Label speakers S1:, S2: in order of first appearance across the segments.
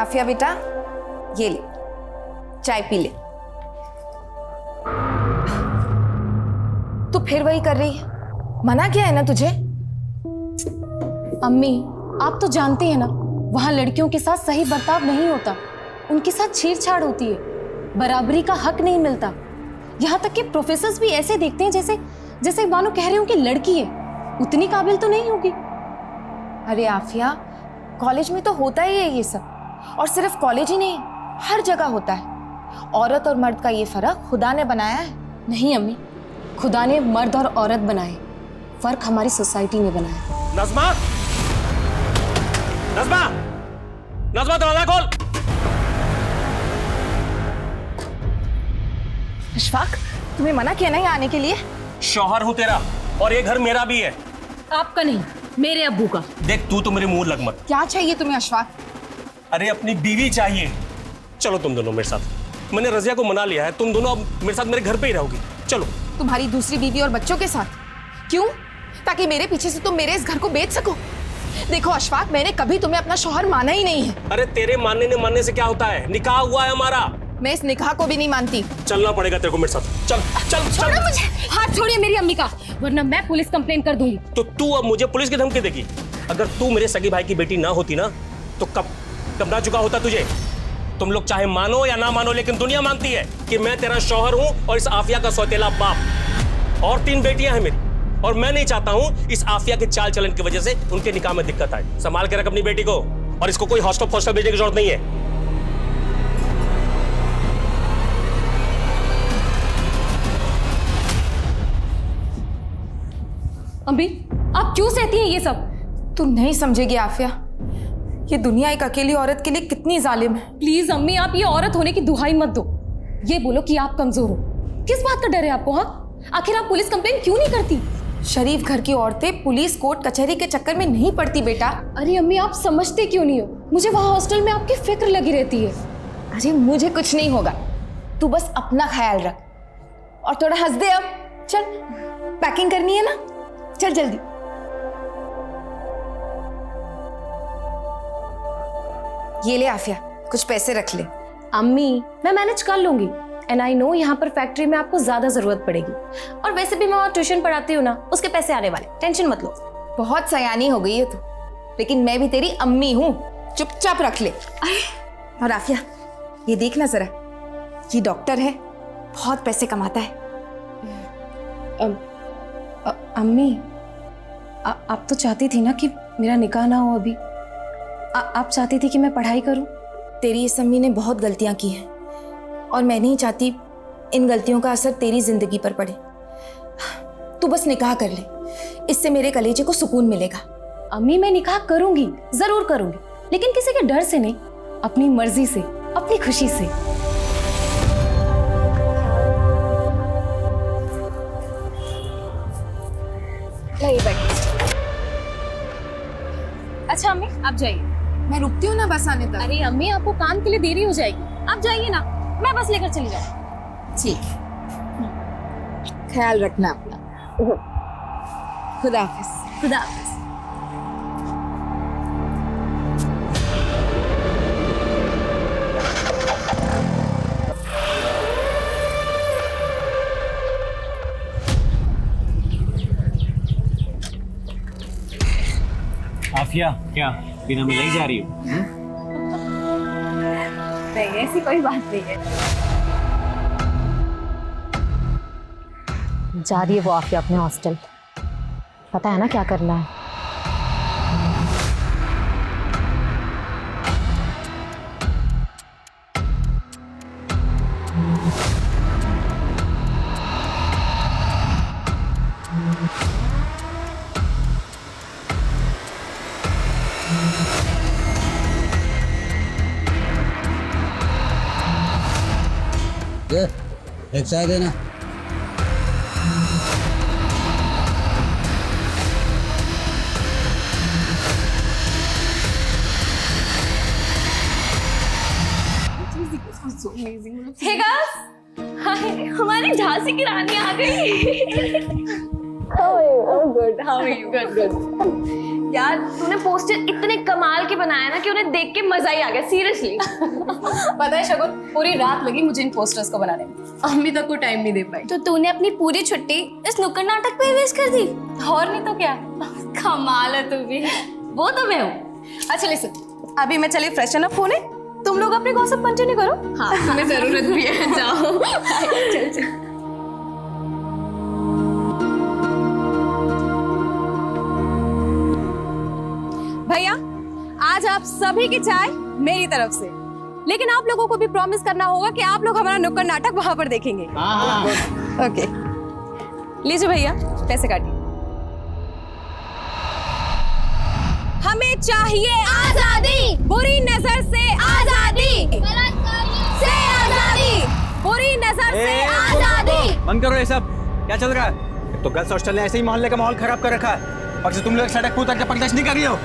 S1: आफिया बेटा, ये ले चाय पी ले। तू फिर वही कर रही है, मना किया है ना तुझे?
S2: अम्मी, आप तो जानती हैं ना, वहां लड़कियों के साथ सही बर्ताव नहीं होता, उनके साथ छेड़छाड़ होती है, बराबरी का हक नहीं मिलता। यहाँ तक कि प्रोफेसर्स भी ऐसे देखते हैं जैसे जैसे मानो कह रहे हो कि लड़की है, उतनी काबिल तो नहीं होगी।
S1: अरे आफिया, कॉलेज में तो होता ही है ये सब, और सिर्फ कॉलेज ही नहीं, हर जगह होता है। औरत और मर्द का ये फर्क खुदा ने बनाया है।
S2: नहीं अम्मी, खुदा ने मर्द और औरत बनाए, फर्क हमारी सोसाइटी ने बनाया।
S3: नज़मा, नज़मा, नज़मा दरवाजा खोल।
S1: अशफाक, तुम्हें मना किया ना यहाँ आने के लिए?
S3: शौहर हूँ तेरा, और ये घर मेरा भी है।
S2: आपका नहीं, मेरे अब्बू का।
S3: देख, तू तो मेरे मुंह लग मत।
S1: क्या चाहिए तुम्हें अशफाक?
S3: अरे अपनी बीवी चाहिए। चलो तुम दोनों मेरे साथ, मैंने रजिया को मना लिया है, तुम दोनों अब मेरे साथ मेरे घर पे ही रहोगी। चलो।
S1: तुम्हारी दूसरी बीवी और बच्चों के साथ? क्यों? ताकि मेरे पीछे से तुम मेरे इस घर को बेच सको? देखो अशफाक, मैंने कभी तुम्हें अपना शौहर माना ही नहीं है।
S3: अरे तेरे मानने से क्या होता है, निकाह हुआ है हमारा।
S1: मैं इस निकाह को भी नहीं मानती।
S3: चलना पड़ेगा तेरे को मेरे साथ। चल चल चल।
S2: मुझे हाथ छोड़िए मेरी अम्मी का, वरना मैं पुलिस कंप्लेन कर दूंगी।
S3: तो तू अब मुझे पुलिस की धमकी देगी? अगर तू मेरे सगी भाई की बेटी ना होती ना, तो कब ना चुका होता तुझे। तुम लोग चाहे मानो या ना मानो, लेकिन दुनिया मानती है कि मैं तेरा शौहर हूं और इस आफिया का सौतेला बाप। और 3 बेटियां हैं मेरी, और मैं नहीं चाहता हूं इस आफिया के चाल चलन की वजह से उनके निकाह में दिक्कत आए। संभाल के रख अपनी बेटी को, और इसको कोई हॉस्टल भेजने की जरूरत नहीं है।
S2: अम्मी, आप क्यों सहती हैं ये सब?
S1: तू नहीं समझेगी आफिया, ये दुनिया एक अकेली औरत के लिए कितनी जालिम है।
S2: प्लीज अम्मी, आप ये औरत होने की दुहाई मत दो। ये बोलो कि आप कमजोर हो। किस बात का डर है आपको? हाँ, आखिर आप पुलिस कंप्लेन क्यों नहीं करती?
S1: शरीफ घर की औरतें पुलिस कोर्ट कचहरी के चक्कर में नहीं पड़ती बेटा।
S2: अरे अम्मी, आप समझते क्यों नहीं हो? मुझे वहाँ हॉस्टल में आपकी फिक्र लगी रहती है।
S1: अरे मुझे कुछ नहीं होगा, तू बस अपना ख्याल रख, और थोड़ा हंस दे। अब चल, पैकिंग करनी है ना, चल जल्दी। ये ले आफिया, कुछ पैसे रख ले।
S2: अम्मी, मैं मैनेज कर लूंगी, एंड आई नो यहाँ पर फैक्ट्री में आपको ज्यादा जरूरत पड़ेगी, और वैसे भी मैं वहाँ ट्यूशन पढ़ाती हूँ ना, उसके पैसे आने वाले, टेंशन मत लो।
S1: बहुत सयानी हो गई है तू, लेकिन मैं भी तेरी अम्मी हूँ, चुपचाप रख ले। और आफिया, ये देखना जरा, ये डॉक्टर है, बहुत पैसे कमाता है।
S2: अम्मी, आप तो चाहती थी ना कि मेरा निकाह ना हो अभी। आप चाहती थी कि मैं पढ़ाई करूं।
S1: तेरी इस अम्मी ने बहुत गलतियां की हैं, और मैं नहीं चाहती इन गलतियों का असर तेरी जिंदगी पर पड़े। तू बस निकाह कर ले, इससे मेरे कलेजे को सुकून मिलेगा।
S2: अम्मी, मैं निकाह करूंगी, जरूर करूंगी, लेकिन किसी के डर से नहीं, अपनी मर्जी से, अपनी खुशी से।
S1: नहीं बैठ।
S2: अच्छा अम्मी, आप जाइए।
S1: मैं रुकती हूँ ना बस आने तक।
S2: अरे अम्मी, आपको काम के लिए देरी हो जाएगी, आप जाइए ना, मैं बस लेकर चली जाऊँ।
S1: ठीक, ख्याल रखना अपना। खुदा हाफिज।
S2: खुदा हाफिज।
S4: आफिया, क्या बिना मिलाई जा रही हो?
S2: नहीं, ऐसी कोई बात नहीं है। जा रही है वो आफिया अपने हॉस्टल, पता है ना क्या करना है।
S5: एक चाय देना।
S2: हे गाइस, हाय, हमारी झांसी की रानी आ गई। How are you? I'm good. How are you? Good, good.
S5: यार तूने पोस्टर इतने कमाल के बनाया ना कि उन्हें देख के मजा ही आ गया, सीरियसली।
S2: पता है शगुन, पूरी रात लगी मुझे इन पोस्टर्स को बनाने में, अम्मी तक को टाइम नहीं दे पाई।
S5: तो तूने अपनी पूरी छुट्टी इस नुक्कड़ नाटक पे वेस्ट कर दी?
S2: और नहीं तो क्या।
S5: कमाल है तू भी। वो तो मैं हूँ।
S2: अच्छा लिसन, अभी मैं चली फ्रेशन अप होने, तुम लोग अपने गॉसिप कंटिन्यू करो।
S5: हाँ तुम्हें जरूरत भी है, जाओ। चल चल।
S2: भैया, आज आप सभी की चाय मेरी तरफ से, लेकिन आप लोगों को भी प्रॉमिस करना होगा कि आप लोग हमारा नुक्कड़ नाटक वहां पर देखेंगे। ओके, लीजिए भैया, पैसे काटिए। हमें चाहिए आजादी, बुरी नजर से आजादी, से आजादी, बुरी नजर से आजादी।
S6: बंद करो ये सब, क्या चल रहा है? तो गर्ल्स हॉस्टल ने ऐसे ही मोहल्ले का माहौल खराब कर रखा है, और तुम लोग सड़क पर उतर के प्रदर्शन नहीं कर रही हो।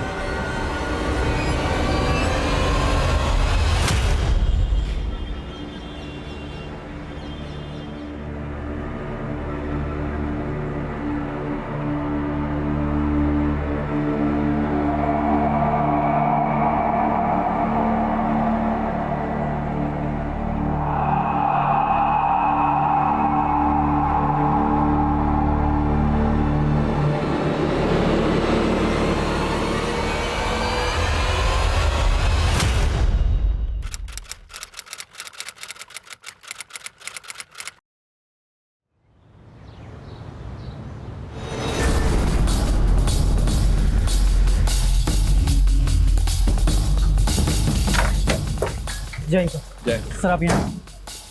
S7: जय सर, आप यहाँ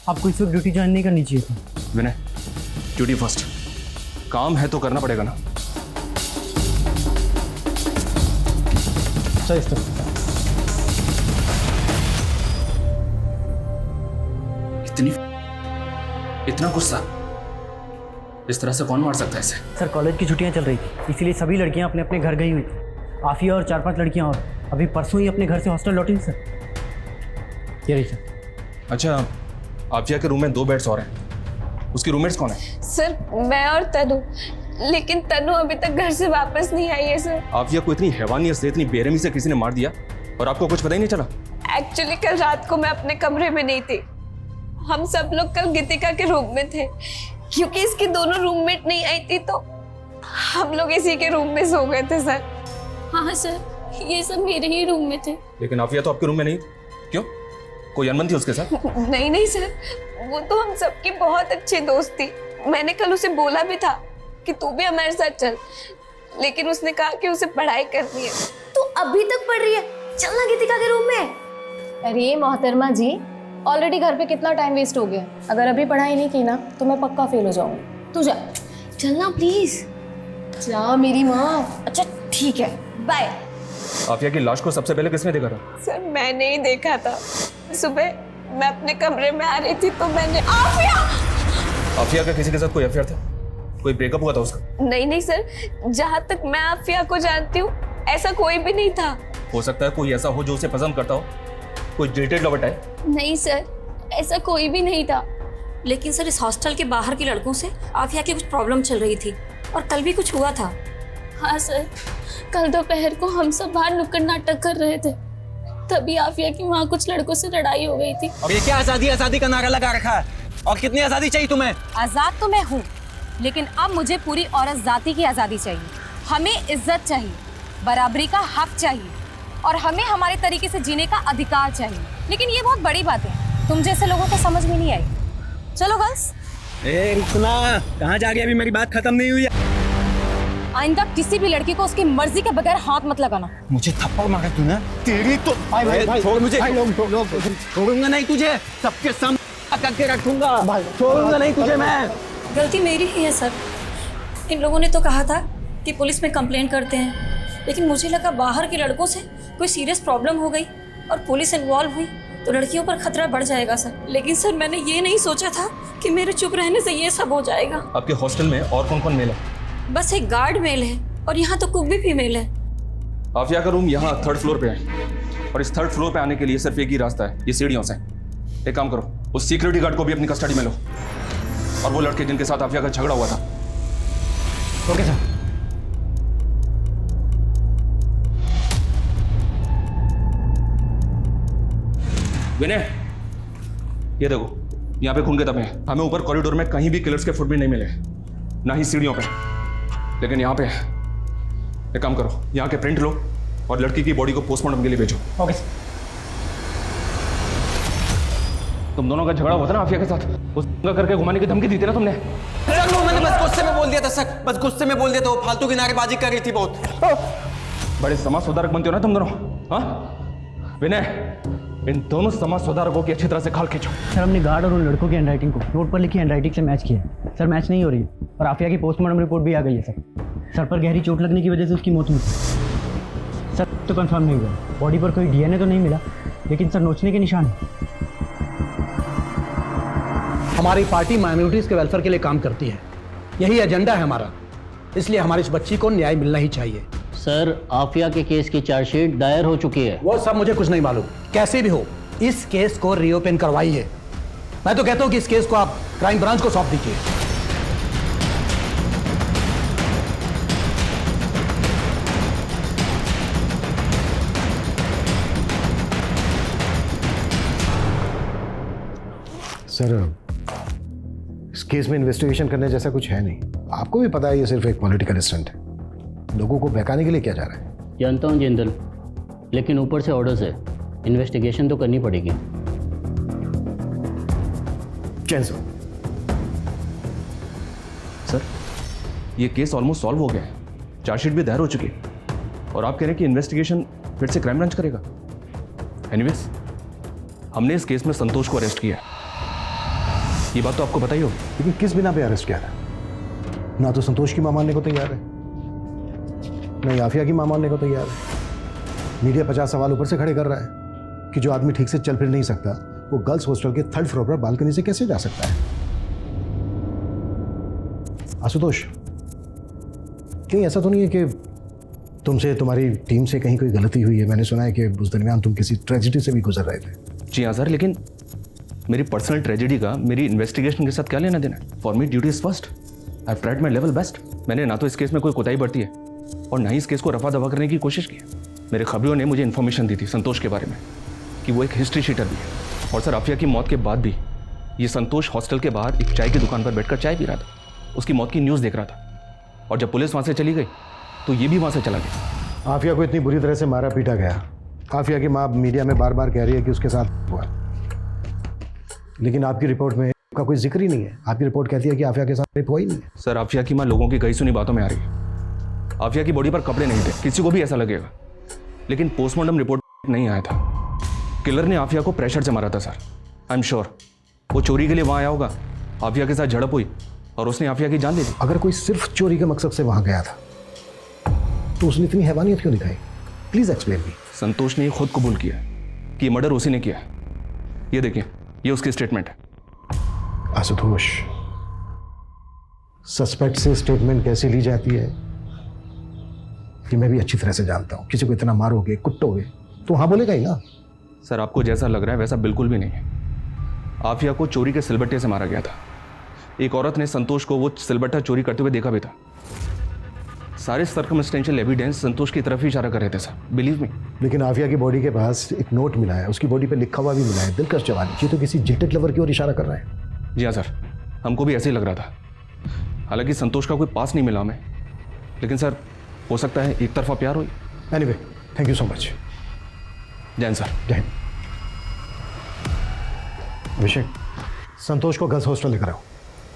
S7: आपको इस वक्त ड्यूटी ज्वाइन नहीं करनी चाहिए थी।
S3: विनय, ड्यूटी फर्स्ट, काम है तो करना पड़ेगा ना।
S7: सर इस तरफ।
S3: इतना गुस्सा इस तरह से कौन मार सकता है इसे?
S7: सर कॉलेज की छुट्टियाँ चल रही थी, इसीलिए सभी लड़कियाँ अपने अपने घर गई हुई थी। आफिया और 4-5 लड़कियाँ और अभी परसों ही अपने घर से हॉस्टल लौटी सर। ये रही सर।
S3: अच्छा, आफिया के रूम में 2 बेड्स और हैं, उसकी रूममेट्स कौन है?
S5: सर मैं और तनु, लेकिन तनु अभी तक घर से वापस नहीं आई है सर।
S3: आफिया को इतनी हैवानियत से, इतनी बेरहमी से किसी ने मार दिया और आपको कुछ पता ही नहीं चला?
S5: एक्चुअली कल रात को मैं अपने कमरे में नहीं थी, हम सब लोग कल गीतिका के रूम में थे, क्योंकि इसकी दोनों रूममेट नहीं आई थी तो हम लोग इसी के रूम में सो गए थे सर। हाँ सर, ये सब मेरे ही रूम में थे।
S3: लेकिन आफिया तो आपके रूम में नहीं, क्यों? कोई अनबन थी उसके साथ?
S5: नहीं नहीं सर, वो तो हम सबकी बहुत अच्छी दोस्त थी। मैंने कल उसे बोला भी था कि तू भी हमारे साथ चल, लेकिन उसने कहा कि उसे पढ़ाई करनी है।
S1: तू अभी तक पढ़ रही है, चलना गीतिका के रूम में।
S2: अरे मोहतरमा जी, ऑलरेडी घर पे कितना टाइम वेस्ट हो गया, अगर अभी पढ़ाई नहीं की ना तो मैं पक्का फेल हो जाऊंगी। तू जा,
S1: चलना प्लीज।
S2: जा मेरी माँ।
S1: अच्छा ठीक है, बाय।
S3: आफिया की लाश को सबसे पहले किसने देखा था?
S5: सर मैंने ही देखा था, सुबह मैं अपने कमरे में आ रही थी तो मैंने
S3: आफिया का किसी के साथ कोई अफेयर था? कोई ब्रेकअप हुआ था उसका?
S5: नहीं नहीं सर, जहाँ तक मैं आफिया को जानती हूँ ऐसा कोई भी नहीं था।
S3: हो सकता है कोई ऐसा हो जो उसे पसंद करता हो, कोई डिटेल्ड लवर टाइप।
S5: नहीं सर, ऐसा कोई भी नहीं था।
S8: लेकिन सर इस हॉस्टल के बाहर के लड़कों से आफिया की कुछ प्रॉब्लम चल रही थी और कल भी कुछ हुआ था।
S5: हाँ सर, कल दोपहर को हम सब बाहर नुक्कड़ नाटक कर रहे थे, तभी आफिया की वहाँ कुछ लड़कों से लड़ाई हो गई थी।
S6: और ये क्या आजादी आजादी का नारा लगा रखा है? और कितनी आजादी चाहिए तुम्हें?
S2: आजाद तो मैं हूँ, लेकिन अब मुझे पूरी औरत जाति की आजादी चाहिए। हमें इज्जत चाहिए, बराबरी का हक चाहिए, और हमें हमारे तरीके से जीने का अधिकार चाहिए। लेकिन ये बहुत बड़ी बात है, तुम जैसे लोगों को समझ में नहीं आई। चलो गर्ल्स।
S6: सुना, कहाँ जा रही है? अभी मेरी बात खत्म नहीं हुई है।
S2: आइंदा किसी भी लड़की को उसकी मर्जी के बगैर हाथ मत लगाना।
S6: मुझे थप्पड़ मारा तूने, तेरी तो भाई छोड़ मुझे, छोड़ूंगा नहीं तुझे, सबके सामने करके रखूंगा, छोड़ूंगा नहीं तुझे मैं।
S8: गलती मेरी ही है सर, इन लोगों ने तो कहा था कि पुलिस में कंप्लेंट करते हैं, लेकिन मुझे लगा बाहर के लड़कों से कोई सीरियस प्रॉब्लम हो गई और पुलिस इन्वॉल्व हुई तो लड़कियों पर खतरा बढ़ जाएगा सर। लेकिन सर मैंने ये नहीं सोचा था कि मेरे चुप रहने से ये सब हो जाएगा।
S3: आपके हॉस्टल में और कौन कौन मेल है?
S8: बस एक गार्ड मेल है और यहाँ तो कुक भी फीमेल है।
S3: आफिया का रूम यहाँ 3rd फ्लोर पे है और इस 3rd फ्लोर पे आने के लिए सिर्फ एक ही रास्ता है, ये सीढ़ियों से। एक काम करो, उस सिक्योरिटी गार्ड को भी अपनी कस्टडी में लो और वो लड़के जिनके साथ आफिया का झगड़ा हुआ था।
S7: Okay sir.
S9: विनय, ये देखो, यहाँ पे खून के धब्बे हैं। हमें ऊपर कॉरिडोर में कहीं भी किलर्स के फुटप्रिंट नहीं मिले, ना ही सीढ़ियों पे, लेकिन यहाँ पे एक काम करो, यहाँ के प्रिंट लो और लड़की की बॉडी को पोस्टमार्टम के लिए भेजो।
S7: Okay sir.
S9: तुम दोनों का झगड़ा हुआ था ना आफिया के साथ, उस करके घुमाने की धमकी दी थी ना तुमने?
S6: सर वो मैंने बस गुस्से में बोल दिया था सर, बस गुस्से में बोल दिया था, वो फालतू की नारेबाजी कर रही थी बहुत।
S9: बड़े समाज सुधारक बनते हो ना तुम दोनों, हाँ? विनय, इन दोनों समाज सुधारकों की अच्छी तरह से खाल खींचो।
S7: सर हमने गार्ड और उन लड़कों की हैंडराइटिंग को नोट पर लिखी हैंडराइटिंग से मैच किया है। सर मैच नहीं हो रही है और आफिया की पोस्टमार्टम रिपोर्ट भी आ गई है सर। सर पर गहरी चोट लगने की वजह से उसकी मौत हुई। सर तो कंफर्म नहीं हुआ, बॉडी पर कोई डीएनए तो नहीं मिला, लेकिन सर नोचने के निशान है।
S10: हमारी पार्टी माइनॉरिटीज के वेलफेयर के लिए काम करती है, यही एजेंडा है हमारा, इसलिए हमारी इस बच्ची को न्याय मिलना ही चाहिए।
S11: सर आफिया के केस की चार्जशीट दायर हो चुकी है।
S10: वो सब मुझे कुछ नहीं मालूम, कैसे भी हो इस केस को रीओपन करवाइए। मैं तो कहता हूं कि इस केस को आप क्राइम ब्रांच को सौंप दीजिए।
S12: सर इस केस में इन्वेस्टिगेशन करने जैसा कुछ है नहीं, आपको भी पता है ये सिर्फ एक पॉलिटिकल स्टंट है, लोगों को बहकाने के लिए किया जा रहा है।
S11: जानता हूँ जिंदल, लेकिन ऊपर से ऑर्डर्स है, इन्वेस्टिगेशन तो करनी पड़ेगी।
S12: कैंसर
S9: सर ये केस ऑलमोस्ट सॉल्व हो गया है, चार्जशीट भी दायर हो चुकी है और आप कह रहे हैं कि इन्वेस्टिगेशन फिर से क्राइम ब्रांच करेगा। एनीवेज, हमने इस केस में संतोष को अरेस्ट किया, ये बात तो आपको पता ही होगी।
S12: लेकिन किस बिना पे अरेस्ट किया था? ना तो संतोष की मां मानने को तैयार है, ना आफिया की मां मानने को तैयार है। मीडिया 50 सवाल ऊपर से खड़े कर रहा है कि जो आदमी ठीक से चल फिर नहीं सकता वो गर्ल्स हॉस्टल के 3rd फ्लोर पर बालकनी से कैसे जा सकता है? आशुतोष, कहीं ऐसा तो नहीं है कि तुमसे तुम्हारी टीम से कहीं कोई गलती हुई है? मैंने सुना है कि उस दरमियान तुम किसी ट्रेजेडी से भी गुजर रहे थे।
S9: जी हाँ सर, लेकिन मेरी पर्सनल ट्रेजेडी का मेरी इन्वेस्टिगेशन के साथ क्या लेना देना? For me duty is first, I have tried my level best. मैंने ना तो इस केस में कोई कोताही बरती है और ना ही इस केस को रफा दफा करने की कोशिश की है। मेरे खबरों ने मुझे इन्फॉर्मेशन दी थी संतोष के बारे में कि वो एक हिस्ट्री शीटर भी है, और सर आफिया की मौत के बाद भी ये संतोष हॉस्टल के बाहर एक चाय की दुकान पर बैठकर चाय पी रहा था, उसकी मौत की न्यूज़ देख रहा था, और जब पुलिस वहाँ से चली गई तो ये भी वहाँ से चला गया।
S12: आफिया को इतनी बुरी तरह से मारा पीटा गया, आफिया की माँ मीडिया में बार बार कह रही है कि उसके साथ हुआ, लेकिन आपकी रिपोर्ट में का कोई जिक्र ही नहीं है। आपकी रिपोर्ट कहती है कि आफिया के साथ रेप हुआ ही नहीं है।
S9: सर आफिया की माँ लोगों की कही सुनी बातों में आ रही है। आफिया की बॉडी पर कपड़े नहीं थे, किसी को भी ऐसा लगेगा, लेकिन पोस्टमार्टम रिपोर्ट नहीं आया था। किलर ने आफिया को प्रेशर से मारा था सर, आई एम श्योर। वो चोरी के लिए वहाँ आया होगा, आफिया के साथ झड़प हुई और उसने आफिया की जान ले ली।
S12: अगर कोई सिर्फ चोरी के मकसद से वहाँ गया था तो उसने इतनी हैवानियत क्यों दिखाई? Please explain me.
S9: संतोष ने खुद कबूल किया कि मर्डर उसी ने किया। ये देखिए, ये उसकी स्टेटमेंट है।
S12: आशुतोष, सस्पेक्ट से स्टेटमेंट कैसे ली जाती है कि मैं भी अच्छी तरह से जानता हूं। किसी को इतना मारोगे, कुटोगे तो हाँ बोलेगा ही ना।
S9: सर आपको जैसा लग रहा है वैसा बिल्कुल भी नहीं है। आफिया को चोरी के सिलबट्टे से मारा गया था। एक औरत ने संतोष को वो सिलबट्टा चोरी करते हुए देखा भी था। सारे सर्कमस्टेंशियल एविडेंस संतोष की तरफ ही इशारा कर रहे थे सर, बिलीव मी।
S12: लेकिन आफिया की बॉडी के पास एक नोट मिला है, उसकी बॉडी पे लिखा हुआ भी मिला है, दिलकश जवानी। ये तो किसी जिल्टेड लवर की ओर इशारा कर रहा है।
S9: जी हाँ सर, हमको भी ऐसे ही लग रहा था। हालांकि संतोष का कोई पास नहीं मिला हमें, लेकिन सर हो सकता है एक तरफा प्यार हो।
S12: Anyway, thank you so much.
S9: जय हिंद सर।
S12: जय हिंद। अभिषेक, संतोष को गर्ल्स हॉस्टल लेकर आओ।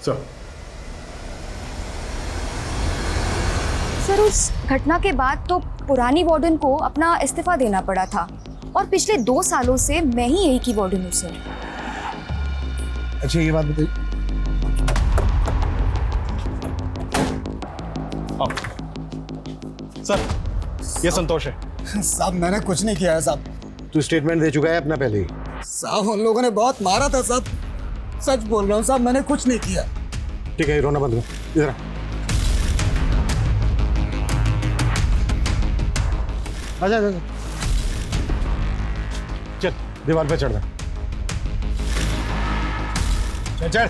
S10: सर
S1: सर उस घटना के बाद तो पुरानी वार्डन को अपना इस्तीफा देना पड़ा था, और पिछले 2 सालों से मैं ही यही की वार्डन हूँ सर।
S12: अच्छा ये बात बताइए।
S6: सर ये संतोष है।
S10: साहब मैंने कुछ नहीं किया है साहब।
S12: तू स्टेटमेंट दे चुका है अपना पहले ही।
S10: साहब उन लोगों ने बहुत मारा था साहब, सच बोल रहा हूँ साहब, मैंने कुछ नहीं किया।
S12: ठीक है, रोना बंद कर। इधर आ जा। चल दीवार पे चढ़ जा। चल चल।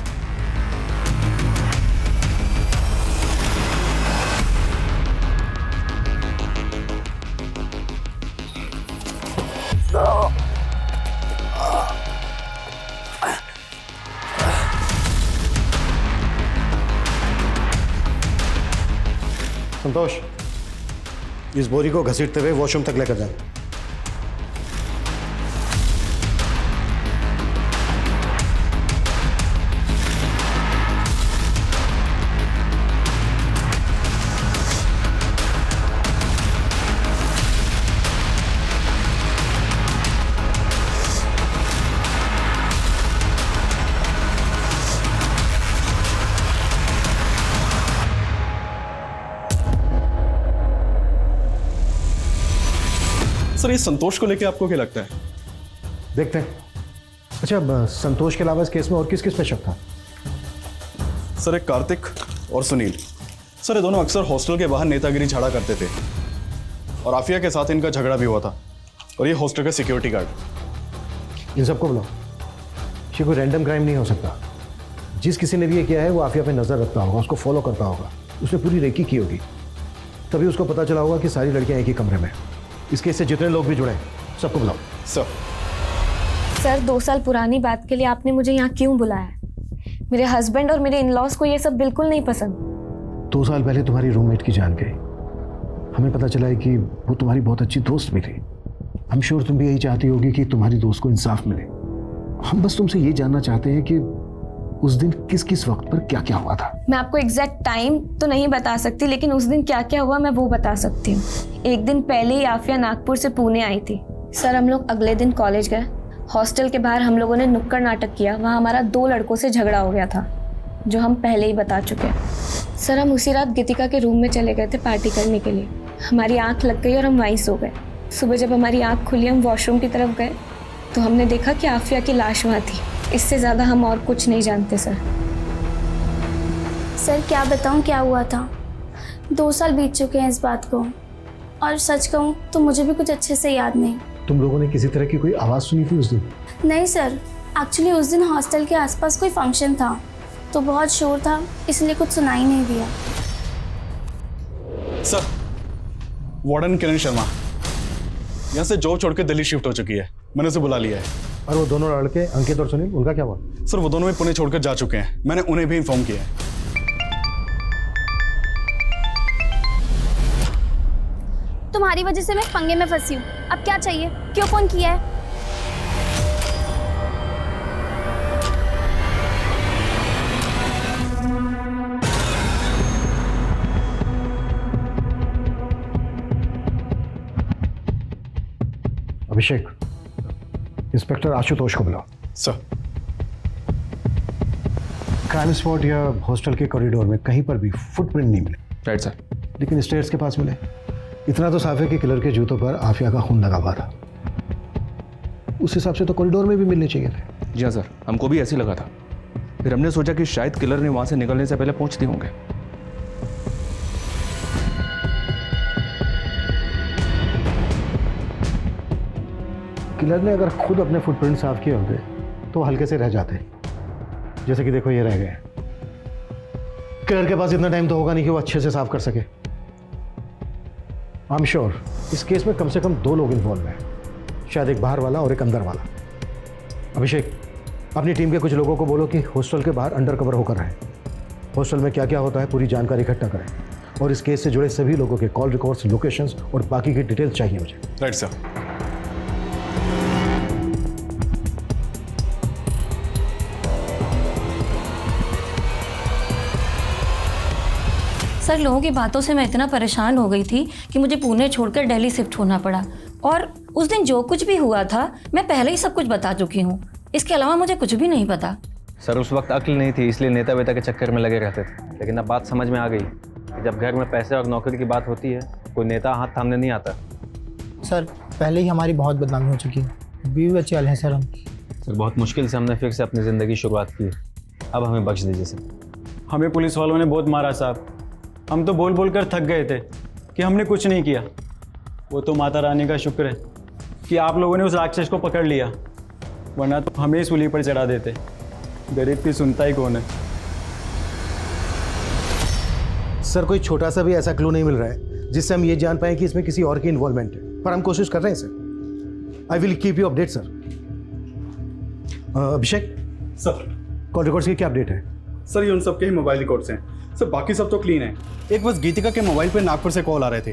S12: संतोष, इस बोरी को घसीटते हुए वॉशरूम तक लेकर जाए।
S13: सर, ये संतोष को लेके आपको क्या लगता है?
S12: देखते हैं। अच्छा, संतोष के अलावा इस केस में और किस किस पे शक था?
S13: सर, एक कार्तिक और सुनील। सर, ये दोनों अक्सर हॉस्टल के बाहर नेतागिरी झाड़ा करते थे और आफिया के साथ इनका झगड़ा भी हुआ था। और ये हॉस्टल का सिक्योरिटी गार्ड।
S12: इन सबको बुलाओ। ये कोई रैंडम क्राइम नहीं हो सकता। जिस किसी ने भी ये किया है वो आफिया पे नजर रखता होगा, उसको फॉलो करता होगा, उसने पूरी रेकी की होगी, तभी उसको पता चला होगा कि सारी लड़कियां एक ही कमरे में। इस केस से जितने लोग भी जुड़े सबको बुलाओ।
S5: सर 2 साल पुरानी बात के लिए आपने मुझे यहाँ क्यों बुलाया? मेरे हस्बैंड और मेरे इन-लॉज को ये सब बिल्कुल नहीं पसंद।
S12: 2 साल पहले तुम्हारी रूममेट की जान गई। हमें पता चला है कि वो तुम्हारी बहुत अच्छी दोस्त भी थी। आई एम श्योर तुम भी यही चाहती होगी कि तुम्हारी दोस्त को इंसाफ मिले। हम बस तुमसे ये जानना चाहते हैं कि उस दिन किस किस वक्त पर क्या क्या हुआ था।
S5: मैं आपको एग्जैक्ट टाइम तो नहीं बता सकती, लेकिन उस दिन क्या क्या हुआ मैं वो बता सकती हूँ। एक दिन पहले ही आफिया नागपुर से पुणे आई थी। सर, हम लोग अगले दिन कॉलेज गए। हॉस्टल के बाहर हम लोगों ने नुक्कड़ नाटक किया। वहाँ हमारा 2 लड़कों से झगड़ा हो गया था, जो हम पहले ही बता चुके हैं। सर, हम उसी रात गीतिका के रूम में चले गए थे पार्टी करने के लिए। हमारी आँख लग गई और हम वहीं सो गए। सुबह जब हमारी आँख खुली, हम वॉशरूम की तरफ गए तो हमने देखा कि आफिया की लाश वहाँ थी। इससे ज़्यादा हम और कुछ नहीं जानते सर।
S14: सर, क्या बताऊं क्या हुआ था। 2 साल बीत चुके हैं इस बात को, और सच कहूं तो मुझे भी कुछ अच्छे से याद नहीं।
S12: तुम लोगों ने किसी तरह की कोई आवाज़ सुनी थी उस दिन?
S14: नहीं सर, एक्चुअली उस दिन हॉस्टल के आसपास कोई फंक्शन था तो बहुत शोर था, इसलिए कुछ सुनाई नहीं दिया।
S13: सर, वार्डन किरण शर्मा यहाँ से जॉब छोड़ के दिल्ली शिफ्ट हो चुकी है। मैंने उसे बुला लिया है।
S12: और वो दोनों लड़के अंकित और सुनील, उनका क्या हुआ?
S13: सर, वो दोनों भी पुणे छोड़कर जा चुके हैं। मैंने उन्हें भी इन्फॉर्म किया है।
S14: तुम्हारी वजह से मैं पंगे में फंसी हूँ। अब क्या चाहिए? क्यों फोन किया है?
S12: अभिषेक, इंस्पेक्टर आशुतोष को बुलाओ।
S13: सर।
S12: क्राइम स्पॉट या हॉस्टल के कॉरिडोर में कहीं पर भी फुटप्रिंट नहीं मिले।
S9: Right sir.
S12: लेकिन स्टेयर्स के पास मिले। इतना तो साफ है कि किलर के जूतों पर आफिया का खून लगा हुआ था। उस हिसाब से तो कॉरिडोर में भी मिलने चाहिए थे।
S9: जी हाँ सर, हमको भी ऐसे लगा था। फिर हमने सोचा कि शायद किलर ने वहां से निकलने से पहले पहुंचते होंगे।
S12: किलर ने अगर खुद अपने फुटप्रिंट साफ किए होंगे तो हल्के से रह जाते। जैसे कि देखो, ये रह गए। किलर के पास इतना टाइम तो होगा नहीं कि वो अच्छे से साफ कर सके। आई एम श्योर इस केस में कम से कम 2 लोग इन्वॉल्व हैं, शायद एक बाहर वाला और एक अंदर वाला। अभिषेक, अपनी टीम के कुछ लोगों को बोलो कि हॉस्टल के बाहर अंडर कवर होकर रहें। हॉस्टल में क्या क्या होता है पूरी जानकारी इकट्ठा करें, और इस केस से जुड़े सभी लोगों के कॉल रिकॉर्ड्स, लोकेशंस और बाकी की डिटेल्स चाहिए मुझे।
S13: Right sir.
S8: सर, लोगों की बातों से मैं इतना परेशान हो गई थी कि मुझे पुणे छोड़कर दिल्ली शिफ्ट होना पड़ा। और उस दिन जो कुछ भी हुआ था मैं पहले ही सब कुछ बता चुकी हूँ। इसके अलावा मुझे कुछ भी नहीं पता।
S15: सर, उस वक्त अक्ल नहीं थी, इसलिए नेता वेता के चक्कर में लगे रहते थे। लेकिन अब बात समझ में आ गई कि जब घर में पैसे और नौकरी की बात होती है, कोई नेता हाथ थामने नहीं आता।
S16: सर, पहले ही हमारी बहुत बदनामी हो चुकी है। बीवी बच्चे वाले हैं सर हम।
S15: सर, बहुत मुश्किल से हमने फिर से अपनी ज़िंदगी शुरुआत की है। अब हमें बख्श दीजिए सर।
S17: हमें पुलिस वालों ने बहुत मारा साहब। हम तो बोल बोल कर थक गए थे कि हमने कुछ नहीं किया। वो तो माता रानी का शुक्र है कि आप लोगों ने उस राक्षस को पकड़ लिया, वरना तो हमें सूली पर चढ़ा देते। गरीब की सुनता ही कौन है।
S12: सर, कोई छोटा सा भी ऐसा क्लू नहीं मिल रहा है जिससे हम ये जान पाए कि इसमें किसी और की इन्वॉल्वमेंट है, पर हम कोशिश कर रहे हैं sir. I will keep you update sir. Abhishek
S13: sir,
S12: call records की क्या अपडेट है?
S13: सर, ये उन सबके ही मोबाइल रिकॉर्ड्स हैं। सर बाकी सब तो क्लीन है, एक बस गीतिका के मोबाइल पे नागपुर से कॉल आ रहे थे,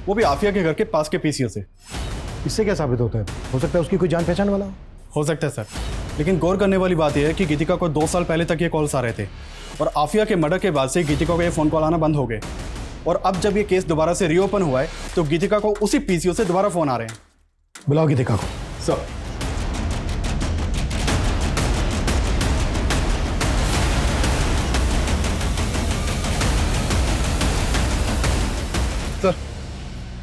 S13: वो भी आफिया के घर के पास के पीसीओ से।
S12: इससे क्या साबित होता है? हो सकता है उसकी कोई जान पहचान वाला
S13: हो सकता है सर, लेकिन गौर करने वाली बात यह है कि गीतिका को 2 साल पहले तक ये कॉल्स आ रहे थे और आफिया के मर्डर के बाद से गीतिका को ये फ़ोन कॉल आना बंद हो गए। और अब जब ये केस दोबारा से रीओपन हुआ है तो गीतिका को उसी पीसीओ से दोबारा फ़ोन आ रहे हैं।
S12: बुलाओ गीतिका को।
S13: सर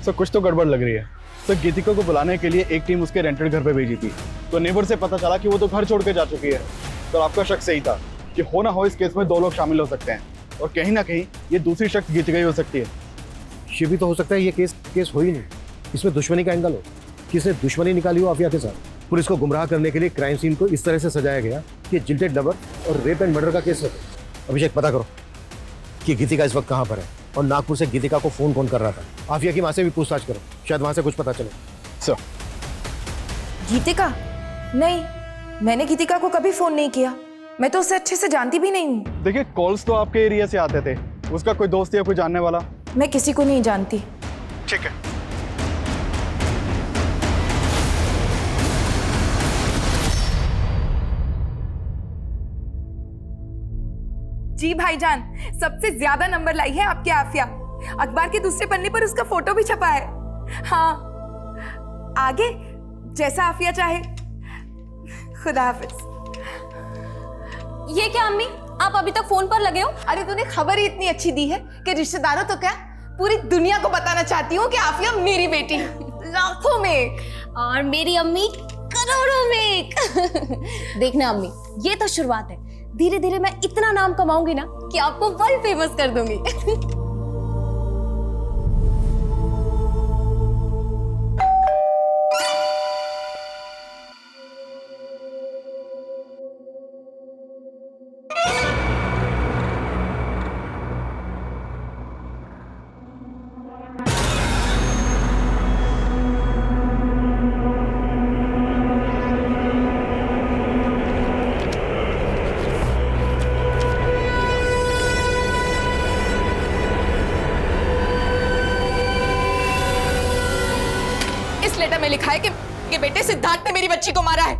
S13: सर कुछ तो गड़बड़ लग रही है। सर गीतिका को बुलाने के लिए एक टीम उसके रेंटेड घर पे भेजी थी, तो नेबर से पता चला कि वो तो घर छोड़ के जा चुकी है। तो आपका शक सही था कि हो ना हो इस केस में 2 लोग शामिल हो सकते हैं और कहीं ना कहीं ये दूसरी शख्स गीतिका ही हो सकती है।
S12: ये भी तो हो सकता है ये केस हो ही नहीं, इसमें दुश्मनी का एंगल हो, किसने दुश्मनी निकाली हो आफिया के साथ। पुलिस को गुमराह करने के लिए क्राइम सीन को इस तरह से सजाया गया कि जिल्टेड लवर और रेप एंड मर्डर का केस रखे। अभिषेक पता करो कि गीतिका इस वक्त कहाँ पर है और नागपुर से गीतिका को फोन कौन कर रहा था। आफिया की माँ से भी पूछताछ करो, शायद वहाँ से कुछ पता चले।
S13: सर
S1: गीतिका? नहीं, मैंने गीतिका को कभी फोन नहीं किया, मैं तो उसे अच्छे से जानती भी नहीं हूँ।
S13: देखिए कॉल्स तो आपके एरिया से आते थे, उसका कोई दोस्त या कोई जानने वाला?
S1: मैं किसी को नहीं जानती।
S13: ठीक है।
S1: जी भाईजान, सबसे ज्यादा नंबर लाई है आपके आफिया। अखबार के दूसरे पन्ने पर उसका फोटो भी छपा है। हाँ, आगे जैसा आफिया चाहे। खुदा हाफिज।
S2: ये क्या अम्मी, आप अभी तक फोन पर लगे हो?
S1: अरे तूने खबर ही इतनी अच्छी दी है कि रिश्तेदारों तो क्या पूरी दुनिया को बताना चाहती हूँ कि आफिया मेरी बेटी लाखों में
S2: और मेरी अम्मी करोड़ों में। देखना अम्मी, ये तो शुरुआत है, धीरे धीरे मैं इतना नाम कमाऊंगी ना कि आपको वर्ल्ड फेमस कर दूंगी।
S1: लेटर में लिखा है कि बेटे सिद्धार्थ ने मेरी बच्ची को मारा है।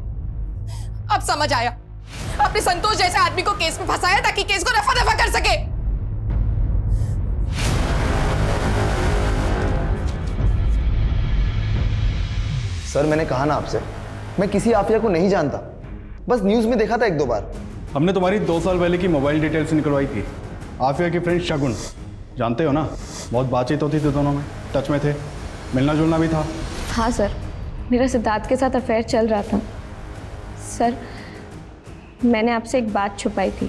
S1: अब समझ आया, अपने संतोष जैसे आदमी को केस में फंसाया ताकि केस को रफा दफा कर सके।
S18: सर मैंने कहा ना आपसे, मैं किसी आफिया को नहीं जानता, बस न्यूज में देखा था 1-2 बार।
S13: हमने तुम्हारी 2 साल पहले की मोबाइल डिटेल्स निकलवाई थी। आफिया की फ्रेंड शगुन, जानते हो ना, बहुत बातचीत होती थी, दोनों में टच में थे, मिलना जुलना भी था।
S5: हाँ सर, मेरा सिद्धार्थ के साथ अफेयर चल रहा था। सर मैंने आपसे एक बात छुपाई थी।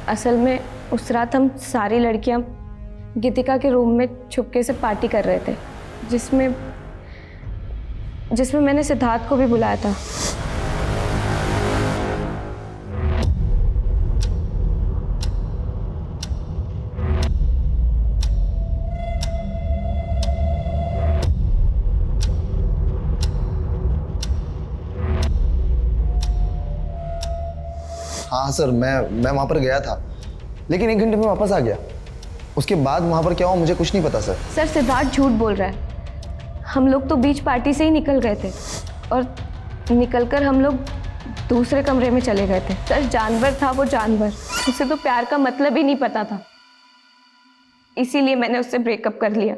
S5: असल में उस रात हम सारी लड़कियां गीतिका के रूम में छुपके से पार्टी कर रहे थे, जिसमें मैंने सिद्धार्थ को भी बुलाया था।
S18: हाँ सर, मैं वहाँ पर गया था, लेकिन 1 घंटे में वापस आ गया। उसके बाद वहाँ पर क्या हुआ मुझे कुछ नहीं पता सर।
S5: सर सिद्धार्थ झूठ बोल रहा है। हम लोग तो बीच पार्टी से ही निकल गए थे और निकलकर हम लोग दूसरे कमरे में चले गए थे। सर जानवर था वो जानवर, उसे तो प्यार का मतलब ही नहीं पता था, इसीलिए मैंने उससे ब्रेकअप कर लिया।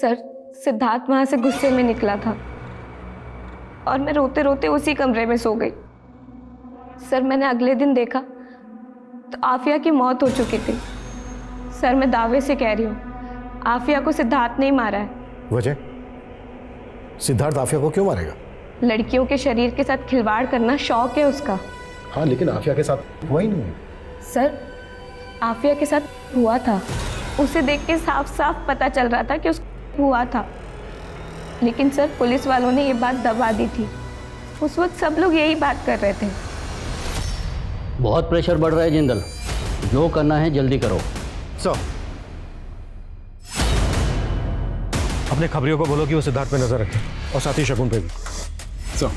S5: सर सिद्धार्थ वहाँ से गुस्से में निकला था और मैं रोते रोते उसी कमरे में सो गई। सर मैंने अगले दिन देखा तो आफिया की मौत हो चुकी थी। सर मैं दावे से कह रही हूँ, आफिया को सिद्धार्थ ने ही मारा है।
S12: वजह? सिद्धार्थ आफिया को क्यों मारेगा?
S5: लड़कियों के शरीर के साथ खिलवाड़ करना शौक है उसका।
S12: हाँ, लेकिन आफिया के साथ हुआ ही नहीं है।
S5: सर आफिया के साथ हुआ था, उसे देख के साफ साफ पता चल रहा था कि उसको हुआ था, लेकिन सर पुलिस वालों ने ये बात दबा दी थी। उस वक्त सब लोग यही बात कर रहे थे।
S11: बहुत प्रेशर बढ़ रहा है जिंदल, जो करना है जल्दी करो।
S12: सर अपने खबरियों को बोलो कि वो सिद्धार्थ पे नजर रखे और साथ ही शगुन पे भी।
S13: सर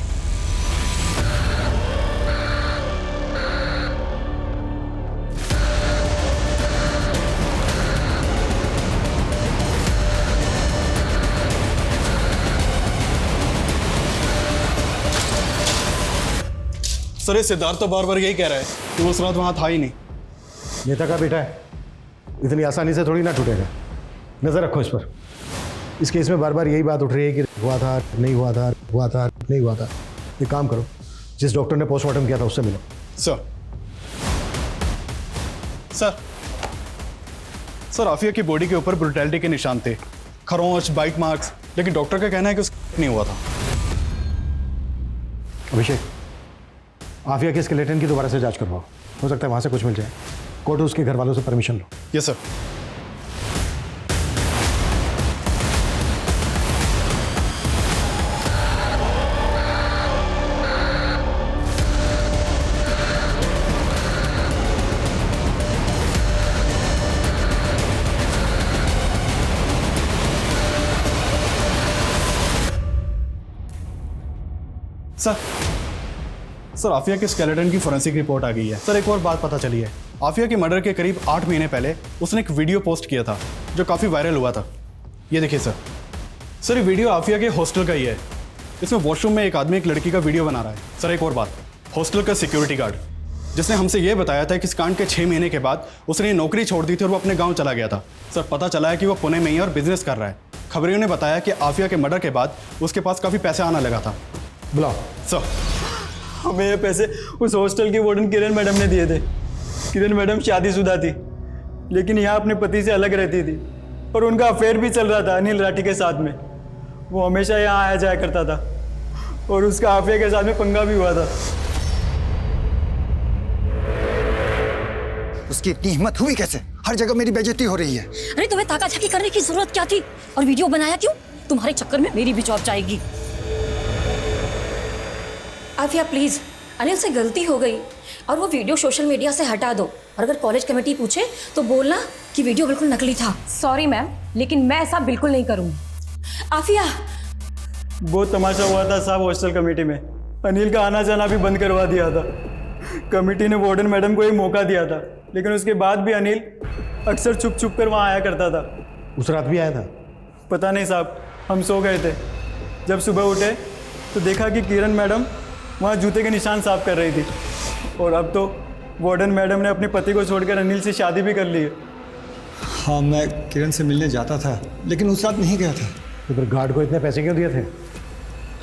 S13: सर ये सिद्धार्थ तो बार बार यही कह रहा है कि वो उस रात वहाँ था ही नहीं।
S12: नेता का बेटा है, इतनी आसानी से थोड़ी ना टूटेगा। नजर रखो इस पर। इस केस में बार बार यही बात उठ रही है कि हुआ था, नहीं हुआ था, हुआ था, नहीं हुआ था। एक काम करो, जिस डॉक्टर ने पोस्टमार्टम किया था उससे मिलो।
S13: सर आफिया की बॉडी के ऊपर ब्रुटैलिटी के निशान थे, खरोंच, बाइट मार्क्स, लेकिन डॉक्टर का कहना है कि उसका नहीं हुआ था।
S12: अभिषेक, आफिया के स्केलेटन की दोबारा से जांच करवाओ, हो सकता है वहां से कुछ मिल जाए। कोर्ट उसके घर वालों से परमिशन लो।
S13: Yes sir. सर आफिया के स्केलेटन की फोरेंसिक रिपोर्ट आ गई है। सर एक और बात पता चली है, आफिया के मर्डर के करीब 8 महीने पहले उसने एक वीडियो पोस्ट किया था जो काफ़ी वायरल हुआ था। ये देखिए सर ये वीडियो आफिया के हॉस्टल का ही है। इसमें वॉशरूम में एक आदमी एक लड़की का वीडियो बना रहा है। सर एक और बात, हॉस्टल का सिक्योरिटी गार्ड जिसने हमसे ये बताया था कि इस कांड के 6 महीने के बाद उसने नौकरी छोड़ दी थी और वो अपने गाँव चला गया था। सर पता चला है कि वो पुणे में ही और बिजनेस कर रहा है। खबरियों ने बताया कि आफिया के मर्डर के बाद उसके पास काफ़ी पैसे आना लगा था।
S12: बुलाओ।
S13: सर
S17: हमें ये पैसे उस हॉस्टल की वार्डन किरण मैडम ने दिए थे। किरण मैडम शादीशुदा थी, लेकिन यहाँ अपने पति से अलग रहती थी और उनका अफेयर भी चल रहा था अनिल राठी के साथ में। वो हमेशा यहाँ आया जाया करता था और उसका आफिया के साथ में पंगा भी हुआ था।
S19: उसकी इतनी हिम्मत हुई कैसे? हर जगह मेरी बेइज्जती हो रही है।
S8: अरे तुम्हें ताका-झाकी करने की जरूरत क्या थी? और वीडियो बनाया क्यों? तुम्हारे चक्कर में मेरी भी जॉब जाएगी। आफिया प्लीज, अनिल से गलती हो गई और वो वीडियो सोशल मीडिया से हटा दो। और अगर कॉलेज कमेटी पूछे तो बोलना कि वीडियो बिल्कुल नकली था।
S2: सॉरी मैम, लेकिन मैं ऐसा बिल्कुल नहीं करूँगी।
S8: आफिया,
S17: बहुत तमाशा हुआ था साहब हॉस्टल कमेटी में। अनिल का आना जाना भी बंद करवा दिया था। कमेटी ने वार्डन मैडम को एक मौका दिया था, लेकिन उसके बाद भी अनिल अक्सर छुप छुप कर वहाँ आया करता था।
S12: उस रात भी आया था?
S17: पता नहीं साहब, हम सो गए थे। जब सुबह उठे तो देखा कि किरण मैडम वहाँ जूते के निशान साफ कर रही थी। और अब तो वार्डन मैडम ने अपने पति को छोड़कर अनिल से शादी भी कर ली है।
S19: हाँ, मैं किरण से मिलने जाता था, लेकिन उस रात नहीं गया था।
S12: तो फिर गार्ड को इतने पैसे क्यों दिए थे?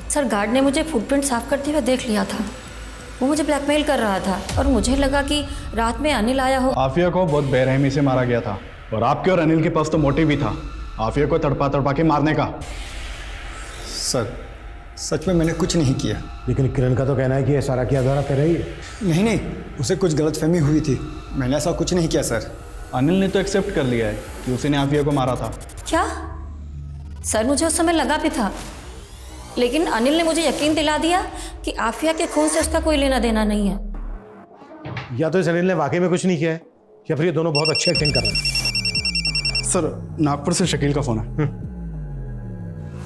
S8: सर गार्ड ने मुझे फुटप्रिंट साफ करते हुए देख लिया था। वो मुझे ब्लैकमेल कर रहा था और मुझे लगा कि रात में अनिल आया हो।
S13: आफिया को बहुत बेरहमी से मारा गया था और आपके और अनिल के पास तो मोटिव भी था, आफिया को तड़पा तड़पा के मारने का।
S19: सर सच में मैंने कुछ नहीं किया।
S12: लेकिन किरण का तो कहना है कि ये सारा किया धरा तेरा ही है।
S19: नहीं नहीं, उसे कुछ गलतफहमी हुई थी। मैंने ऐसा कुछ नहीं किया सर।
S13: अनिल ने तो एक्सेप्ट कर लिया है कि उसने आफिया को मारा था।
S8: क्या? सर मुझे उस समय लगा भी था, लेकिन अनिल ने मुझे यकीन दिला दिया कि आफिया के खून से उसका कोई लेना देना नहीं है।
S12: या तो इस अनिल ने वाकई में कुछ नहीं किया है, या फिर ये दोनों बहुत अच्छी एक्टिंग कर रहे हैं।
S13: सर नागपुर से शकील का फोन है।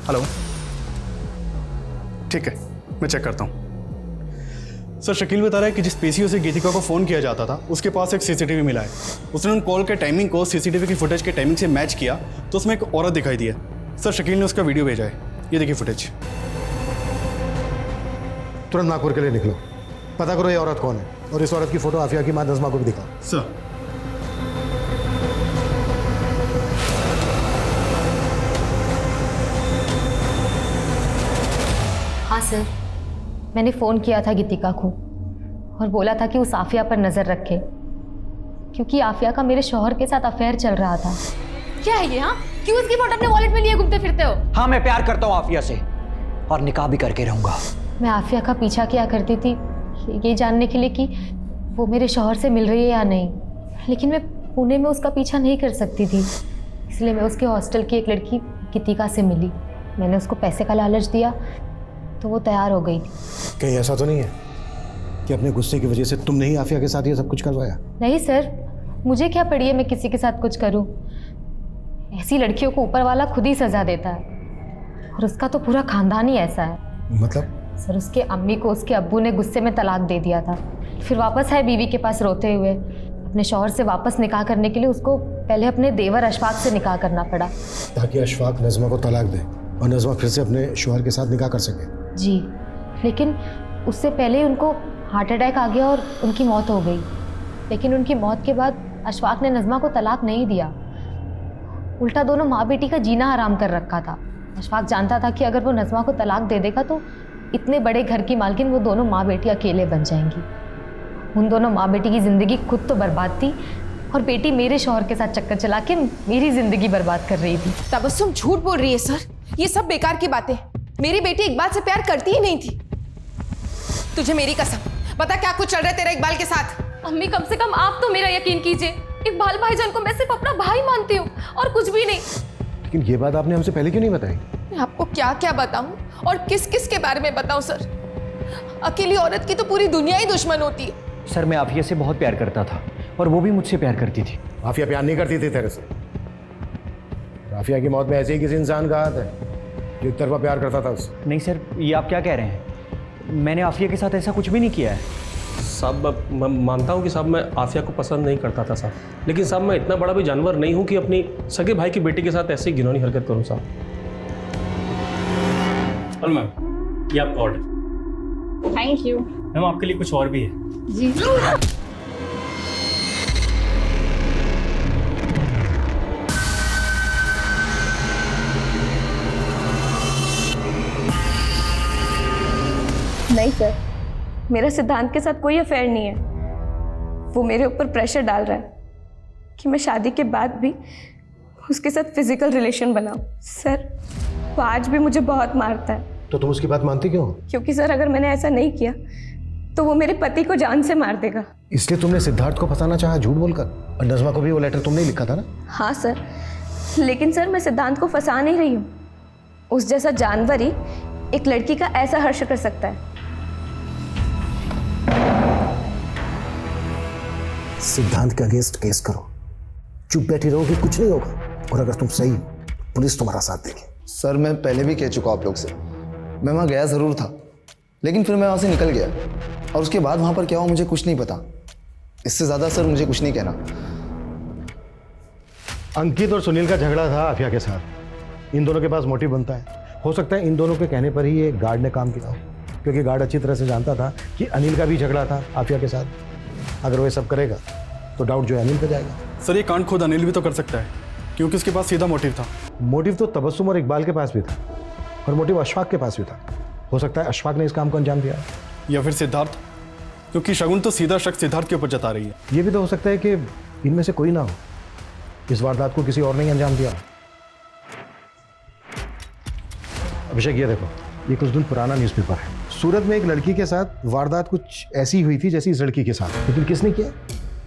S13: हेलो, ठीक है, मैं चेक करता हूँ। सर शकील बता रहा है कि जिस पीसीओ से गीतिका को फ़ोन किया जाता था उसके पास एक सीसीटीवी मिला है। उसने उन कॉल के टाइमिंग को सीसीटीवी की फुटेज के टाइमिंग से मैच किया तो उसमें एक औरत दिखाई दी है। सर शकील ने उसका वीडियो भेजा है, ये देखिए फुटेज।
S12: तुरंत नागपुर के लिए निकलो, पता करो ये औरत कौन है और इस औरत की फोटो आफिया की माँ नज़मा को भी दिखाओ।
S13: सर।
S2: हाँ सर, मैंने फ़ोन किया था गीतिका को और बोला था कि उस आफिया पर नज़र रखे, क्योंकि आफिया का मेरे शौहर के साथ अफेयर चल रहा था।
S20: क्या है ये? हाँ, क्यों उसकी फोटो अपने वॉलेट में लिए घूमते फिरते हो?
S21: हाँ, मैं प्यार करता हूँ आफिया से और निकाह भी करके रहूंगा।
S2: मैं आफिया का पीछा किया करती थी ये जानने के लिए कि वो मेरे शौहर से मिल रही है या नहीं, लेकिन मैं पुणे में उसका पीछा नहीं कर सकती थी। इसलिए मैं उसके हॉस्टल की एक लड़की गीतिका से मिली। मैंने उसको पैसे का लालच दिया तो वो तैयार हो गई।
S12: कहीं ऐसा तो नहीं है कि अपने गुस्से की वजह से तुमने ही आफिया के साथ ये सब कुछ करवाया?
S2: नहीं सर, मुझे क्या पड़ी है मैं किसी के साथ कुछ करूं। ऐसी लड़कियों को ऊपर वाला खुद ही सजा देता है और उसका तो पूरा खानदान ही ऐसा है।
S12: मतलब?
S2: सर उसके अम्मी को उसके अब्बू ने गुस्से में तलाक दे दिया था, फिर वापस आए बीवी के पास रोते हुए। अपने शौहर से वापस निकाह करने के लिए उसको पहले अपने देवर अशफाक से निकाह करना पड़ा,
S12: ताकि अशफाक नज़मा को तलाक दे और नज़मा फिर से अपने शौहर के साथ निकाह कर सके।
S2: जी, लेकिन उससे पहले उनको हार्ट अटैक आ गया और उनकी मौत हो गई। लेकिन उनकी मौत के बाद अशफाक ने नज़मा को तलाक नहीं दिया, उल्टा दोनों माँ बेटी का जीना हराम कर रखा था। अशफाक जानता था कि अगर वो नज़मा को तलाक दे देगा तो इतने बड़े घर की मालकिन वो दोनों माँ बेटी अकेले बन जाएंगी। उन दोनों माँ बेटी की ज़िंदगी खुद तो बर्बाद थी और बेटी मेरे शौहर के साथ चक्कर चला के मेरी ज़िंदगी बर्बाद कर रही थी।
S1: तबस्सुम झूठ बोल रही है सर, ये सब बेकार की बातें। मेरी बेटी इकबाल से प्यार करती ही नहीं थी। तुझे मेरी कसम, बता क्या कुछ चल रहा है तेरा इकबाल के साथ?
S20: अम्मी कम से कम आप तो मेरा यकीन कीजिए, इकबाल भाईजान को मैं सिर्फ अपना भाई मानती हूँ और कुछ भी नहीं।
S12: लेकिन ये बात आपने हमसे पहले क्यों नहीं बताई?
S1: मैं आपको क्या क्या बताऊं और किस किस के बारे में बताऊं सर? अकेली औरत की तो पूरी दुनिया ही दुश्मन होती है।
S21: सर मैं आफिया से बहुत प्यार करता था और वो भी मुझसे प्यार करती थी।
S12: आफिया प्यार नहीं करती थी तेरे से। आफिया की मौत में ऐसे ही किसी इंसान का हाथ है जो एक तरफा प्यार करता था उससे।
S21: नहीं सर, ये आप क्या कह रहे हैं? मैंने आफिया के साथ ऐसा कुछ भी नहीं किया है।
S3: साहब मैं मानता हूँ कि साहब मैं आफिया को पसंद नहीं करता था साहब, लेकिन साहब मैं इतना बड़ा भी जानवर नहीं हूँ कि अपनी सगे भाई की बेटी के साथ ऐसी घिनौनी हरकत करूँ साहब। और मैम ये आपका ऑर्डर।
S8: Thank you.
S3: मैम आपके लिए कुछ और भी है।
S8: जी
S5: नहीं सर, मेरा सिद्धांत के साथ कोई अफेयर नहीं है। वो मेरे ऊपर प्रेशर डाल रहा है कि मैं शादी के बाद भी उसके साथ फिजिकल रिलेशन बनाऊं। सर वो आज भी मुझे बहुत मारता है।
S12: तो तुम उसकी बात मानती क्यों?
S5: क्योंकि सर अगर मैंने ऐसा नहीं किया तो वो मेरे पति को जान से मार देगा।
S12: इसलिए तुमने सिद्धार्थ को फंसाना चाहा झूठ बोलकर, और नज़मा को भी वो लेटर तुमने ही लिखा था ना?
S5: हाँ सर, लेकिन सर मैं सिद्धांत को फंसा नहीं रही हूँ। उस जैसा जानवर ही एक लड़की का ऐसा हर्ष कर सकता है।
S12: सिद्धांत के अगेंस्ट केस करो, चुप बैठी रहोगे कुछ नहीं होगा, और अगर तुम सही पुलिस तुम्हारा साथ देगी।
S18: सर मैं पहले भी कह चुका आप लोग से, मैं वहाँ गया ज़रूर था, लेकिन फिर मैं वहाँ से निकल गया, और उसके बाद वहाँ पर क्या हुआ मुझे कुछ नहीं पता। इससे ज़्यादा सर मुझे कुछ नहीं कहना।
S12: अंकित और सुनील का झगड़ा था आफिया के साथ। इन दोनों के पास मोटिव बनता है। हो सकता है इन दोनों के कहने पर ही ये गार्ड ने काम किया हो, क्योंकि गार्ड अच्छी तरह से जानता था कि अनिल का भी झगड़ा था आफिया के साथ। अगर वो ये सब करेगा तो डाउट जो है अनिल पे जाएगा।
S13: सर ये कांड खुद अनिल भी तो कर सकता है, क्योंकि उसके पास सीधा मोटिव था।
S12: मोटिव तो तबस्सुम और इकबाल के पास भी था, और मोटिव अशफाक के पास भी था। हो सकता है अशफाक ने इस काम को अंजाम दिया,
S13: या फिर सिद्धार्थ, क्योंकि शगुन तो सीधा शक सिद्धार्थ के ऊपर जता रही है।
S12: ये भी तो हो सकता है कि इनमें से कोई ना हो, इस वारदात को किसी और ने अंजाम दिया। अभिषेक ये देखो, ये कुछ दिन पुराना न्यूज़पेपर है। सूरत में एक लड़की के साथ वारदात कुछ ऐसी हुई थी जैसी इस लड़की के साथ, लेकिन किसने किया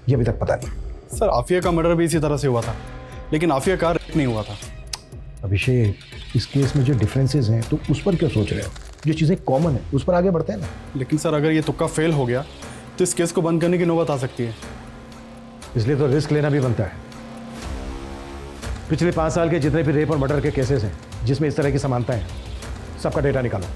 S12: ये अभी तक पता नहीं।
S13: सर आफिया का मर्डर भी इसी तरह से हुआ था, लेकिन आफिया का रेप नहीं हुआ था।
S12: अभिषेक इस केस में जो डिफरेंसेस हैं तो उस पर क्यों सोच रहे हो? जो चीज़ें कॉमन है उस पर आगे बढ़ते हैं ना।
S13: लेकिन सर अगर ये तुक्का फेल हो गया तो इस केस को बंद करने की नौबत आ सकती है।
S12: इसलिए तो रिस्क लेना भी बनता है। पिछले 5 साल के जितने भी रेप और मर्डर के केसेस हैं जिसमें इस तरह की समानता है, सबका डेटा निकालो।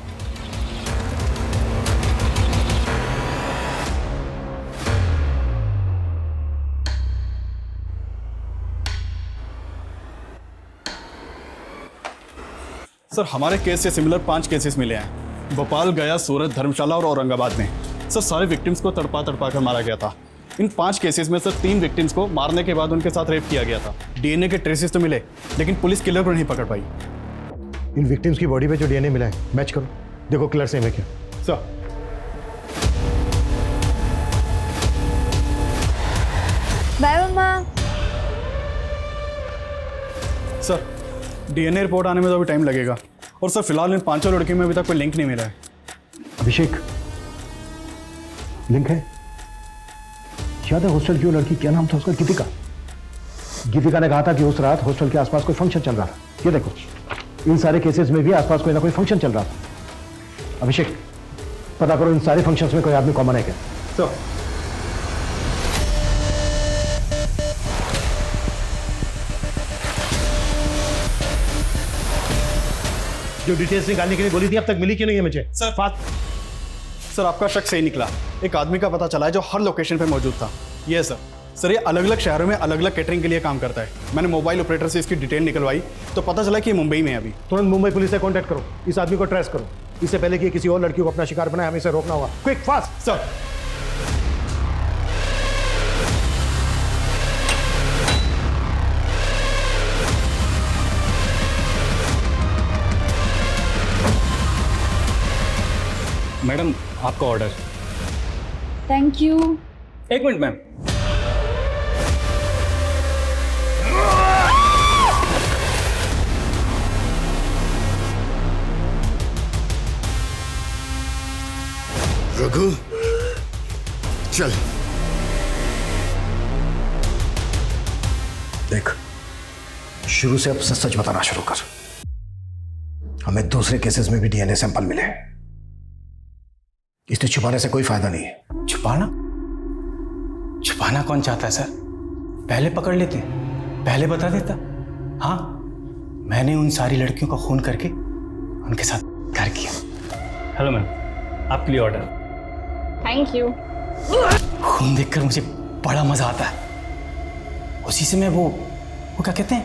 S13: सर हमारे केस से सिमिलर 5 केसेस मिले हैं, भोपाल, गया, सूरत, धर्मशाला और औरंगाबाद में। सर सारे विक्टिम्स को तड़पा कर मारा गया था। इन 5 केसेस में सर 3 विक्टिम्स को मारने के बाद उनके साथ रेप किया गया था। डीएनए के ट्रेसेस तो मिले, लेकिन पुलिस किलर को नहीं पकड़ पाई।
S12: इन विक्टिम्स की बॉडी पे जो डीएनए मिला है मैच करो, देखो किलर सेम है क्या।
S5: बाय मम्मा।
S13: सर डीएनए रिपोर्ट आने में तो अभी टाइम लगेगा, और सर फिलहाल इन 5 लड़कियों में अभी तक कोई लिंक नहीं मिला है।
S12: अभिषेक लिंक है, याद है हॉस्टल की वो लड़की, क्या नाम था उसका? गीतिका। गीतिका ने कहा था कि उस रात हॉस्टल के आसपास कोई फंक्शन चल रहा था। ये देखो इन सारे केसेस में भी आसपास कोई ना कोई फंक्शन चल रहा था। अभिषेक पता करो इन सारे फंक्शंस में कोई आदमी कॉमन है क्या। जो डिटेल्स निकालने के लिए बोली थी अब तक मिली क्यों नहीं है मुझे?
S13: सर आपका शक सही निकला। एक आदमी का पता चला है जो हर लोकेशन पे मौजूद था। ये सर ये अलग अलग शहरों में अलग अलग कैटरिंग के लिए काम करता है। मैंने मोबाइल ऑपरेटर से इसकी डिटेल निकलवाई तो पता चला कि ये मुंबई में है अभी।
S12: तुरंत मुंबई पुलिस से कांटेक्ट करो, इस आदमी को ट्रेस करो। इससे पहले कि किसी और लड़की को अपना शिकार बनाए हमें इसे रोकना होगा। Quick fast.
S13: सर
S17: मैडम आपका ऑर्डर।
S14: Thank you.
S17: एक मिनट मैम।
S12: रघु चल। देख, शुरू से अब सच बताना शुरू कर। हमें दूसरे केसेस में भी डीएनए सैंपल मिले। इसे छुपाने से कोई फायदा नहीं है।
S10: छुपाना? छुपाना कौन चाहता है सर? पहले पकड़ लेते, पहले बता देता। हाँ, मैंने उन सारी लड़कियों का खून करके उनके साथ प्यार किया।
S17: हेलो मैम, आपके लिए ऑर्डर।
S14: Thank you.
S10: खून देखकर मुझे बड़ा मजा आता है। उसी से मैं वो क्या कहते हैं,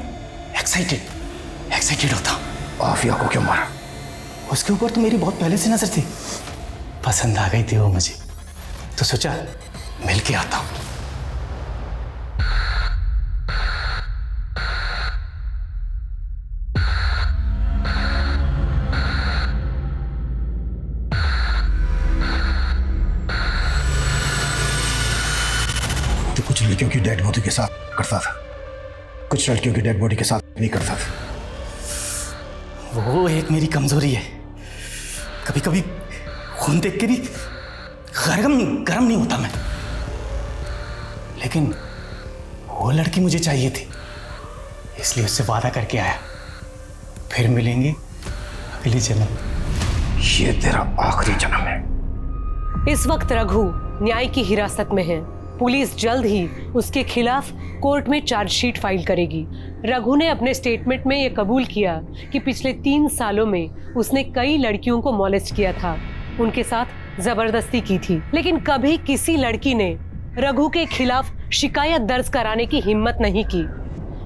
S10: एक्साइटेड होता हूँ।
S12: आफिया को क्यों मारा?
S10: उसके ऊपर तो मेरी बहुत पहले से नजर थी, पसंद आ गई थी वो मुझे, तो सोचा मिल के आता हूँ।
S12: तो कुछ लड़कियों की डेड बॉडी के साथ करता था, कुछ लड़कियों की डेड बॉडी के साथ नहीं करता था।
S10: वो एक मेरी कमजोरी है। कभी कभी खून देख के भी गरम नहीं होता मैं। लेकिन वो लड़की मुझे चाहिए थी, इसलिए उससे वादा करके आया, फिर मिलेंगे अगले जन्म।
S12: ये तेरा आखिरी जन्म है।
S4: इस वक्त रघु न्याय की हिरासत में है। पुलिस जल्द ही उसके खिलाफ कोर्ट में चार्जशीट फाइल करेगी। रघु ने अपने स्टेटमेंट में यह कबूल किया कि पिछले 3 सालों में उसने कई लड़कियों को मॉलेस्ट किया था, उनके साथ जबरदस्ती की थी, लेकिन कभी किसी लड़की ने रघु के खिलाफ शिकायत दर्ज कराने की हिम्मत नहीं की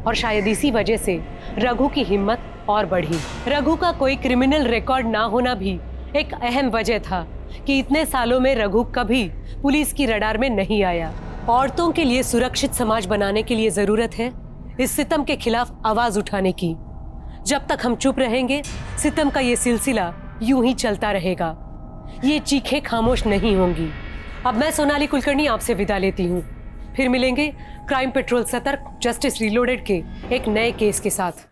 S4: और शायद इसी वजह से रघु की हिम्मत और बढ़ी। रघु का कोई क्रिमिनल रिकॉर्ड ना होना भी एक अहम वजह था कि इतने सालों में रघु कभी पुलिस की रडार में नहीं आया। औरतों के लिए सुरक्षित समाज बनाने के लिए जरूरत है इस सितम के खिलाफ आवाज उठाने की। जब तक हम चुप रहेंगे, सितम का ये सिलसिला यूं ही चलता रहेगा। ये चीखें खामोश नहीं होंगी। अब मैं सोनाली कुलकर्णी आपसे विदा लेती हूँ। फिर मिलेंगे क्राइम पेट्रोल सतर्क जस्टिस रीलोडेड के एक नए केस के साथ।